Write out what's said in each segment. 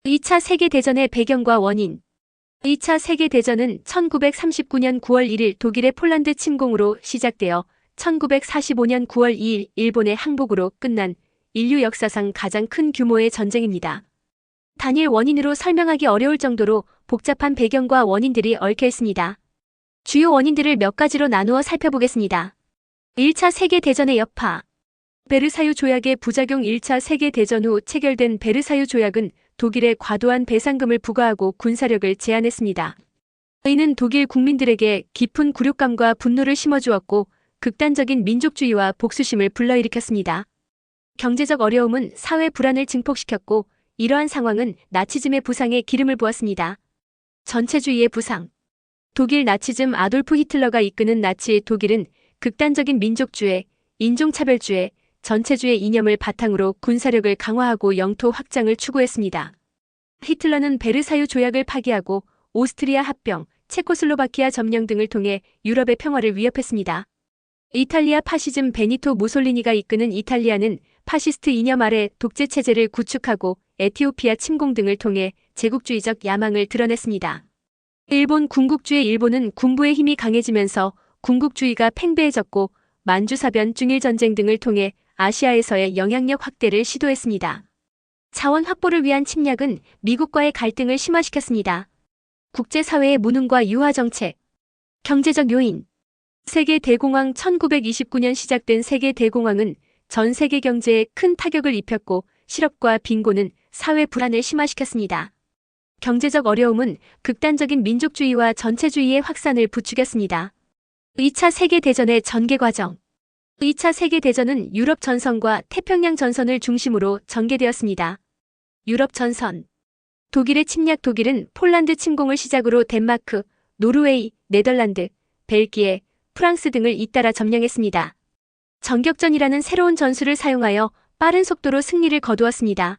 2차 세계대전의 배경과 원인. 2차 세계대전은 1939년 9월 1일 독일의 폴란드 침공으로 시작되어 1945년 9월 2일 일본의 항복으로 끝난 인류 역사상 가장 큰 규모의 전쟁입니다. 단일 원인으로 설명하기 어려울 정도로 복잡한 배경과 원인들이 얽혀 있습니다. 주요 원인들을 몇 가지로 나누어 살펴보겠습니다. 1차 세계대전의 여파. 베르사유 조약의 부작용. 1차 세계대전 후 체결된 베르사유 조약은 독일에 과도한 배상금을 부과하고 군사력을 제한했습니다. 이는 독일 국민들에게 깊은 굴욕감과 분노를 심어주었고 극단적인 민족주의와 복수심을 불러일으켰습니다. 경제적 어려움은 사회 불안을 증폭시켰고 이러한 상황은 나치즘의 부상에 기름을 부었습니다. 전체주의의 부상. 독일 나치즘. 아돌프 히틀러가 이끄는 나치 독일은 극단적인 민족주의, 인종차별주의, 전체주의 이념을 바탕으로 군사력을 강화하고 영토 확장을 추구했습니다. 히틀러는 베르사유 조약을 파기하고 오스트리아 합병, 체코슬로바키아 점령 등을 통해 유럽의 평화를 위협했습니다. 이탈리아 파시즘. 베니토 무솔리니가 이끄는 이탈리아는 파시스트 이념 아래 독재체제를 구축하고 에티오피아 침공 등을 통해 제국주의적 야망을 드러냈습니다. 일본. 군국주의. 일본은 군부의 힘이 강해지면서 군국주의가 팽배해졌고 만주사변, 중일전쟁 등을 통해 아시아에서의 영향력 확대를 시도했습니다. 자원 확보를 위한 침략은 미국과의 갈등을 심화시켰습니다. 국제사회의 무능과 유화정책. 경제적 요인. 세계대공황. 1929년 시작된 세계대공황은 전 세계 경제에 큰 타격을 입혔고 실업과 빈곤은 사회 불안을 심화시켰습니다. 경제적 어려움은 극단적인 민족주의와 전체주의의 확산을 부추겼습니다. 2차 세계대전의 전개 과정. 2차 세계대전은 유럽 전선과 태평양 전선을 중심으로 전개되었습니다. 유럽 전선. 독일의 침략. 독일은 폴란드 침공을 시작으로 덴마크, 노르웨이, 네덜란드, 벨기에, 프랑스 등을 잇따라 점령했습니다. 전격전이라는 새로운 전술을 사용하여 빠른 속도로 승리를 거두었습니다.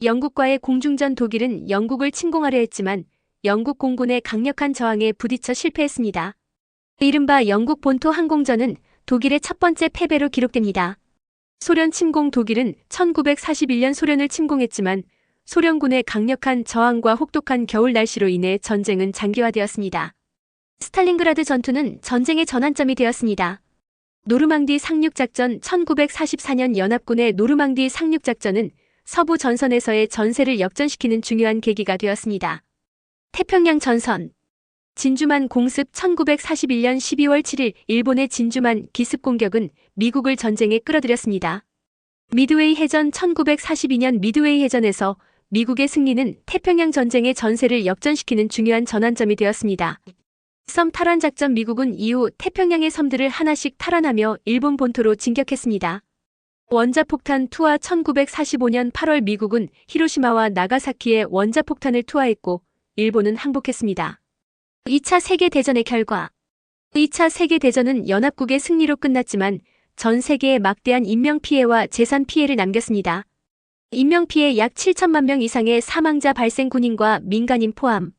영국과의 공중전. 독일은 영국을 침공하려 했지만 영국 공군의 강력한 저항에 부딪혀 실패했습니다. 이른바 영국 본토 항공전은 독일의 첫 번째 패배로 기록됩니다. 소련 침공. 독일은 1941년 소련을 침공했지만 소련군의 강력한 저항과 혹독한 겨울 날씨로 인해 전쟁은 장기화되었습니다. 스탈린그라드 전투는 전쟁의 전환점이 되었습니다. 노르망디 상륙작전. 1944년 연합군의 노르망디 상륙작전은 서부 전선에서의 전세를 역전시키는 중요한 계기가 되었습니다. 태평양 전선. 진주만 공습. 1941년 12월 7일 일본의 진주만 기습 공격은 미국을 전쟁에 끌어들였습니다. 미드웨이 해전. 1942년 미드웨이 해전에서 미국의 승리는 태평양 전쟁의 전세를 역전시키는 중요한 전환점이 되었습니다. 섬 탈환 작전. 미국은 이후 태평양의 섬들을 하나씩 탈환하며 일본 본토로 진격했습니다. 원자폭탄 투하. 1945년 8월 미국은 히로시마와 나가사키에 원자폭탄을 투하했고 일본은 항복했습니다. 2차 세계대전의 결과. 2차 세계대전은 연합국의 승리로 끝났지만 전 세계에 막대한 인명피해와 재산 피해를 남겼습니다. 인명피해. 약 7천만 명 이상의 사망자 발생. 군인과 민간인 포함.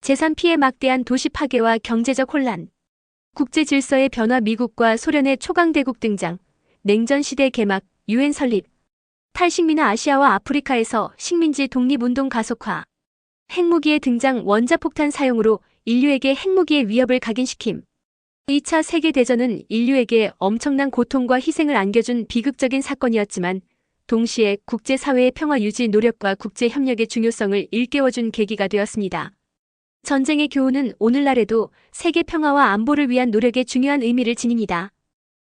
재산 피해. 막대한 도시 파괴와 경제적 혼란. 국제 질서의 변화. 미국과 소련의 초강대국 등장. 냉전 시대 개막. 유엔 설립. 탈식민화. 아시아와 아프리카에서 식민지 독립운동 가속화. 핵무기의 등장. 원자폭탄 사용으로 인류에게 핵무기의 위협을 각인시킴. 2차 세계대전은 인류에게 엄청난 고통과 희생을 안겨준 비극적인 사건이었지만 동시에 국제사회의 평화 유지 노력과 국제협력의 중요성을 일깨워준 계기가 되었습니다. 전쟁의 교훈은 오늘날에도 세계 평화와 안보를 위한 노력에 중요한 의미를 지닙니다.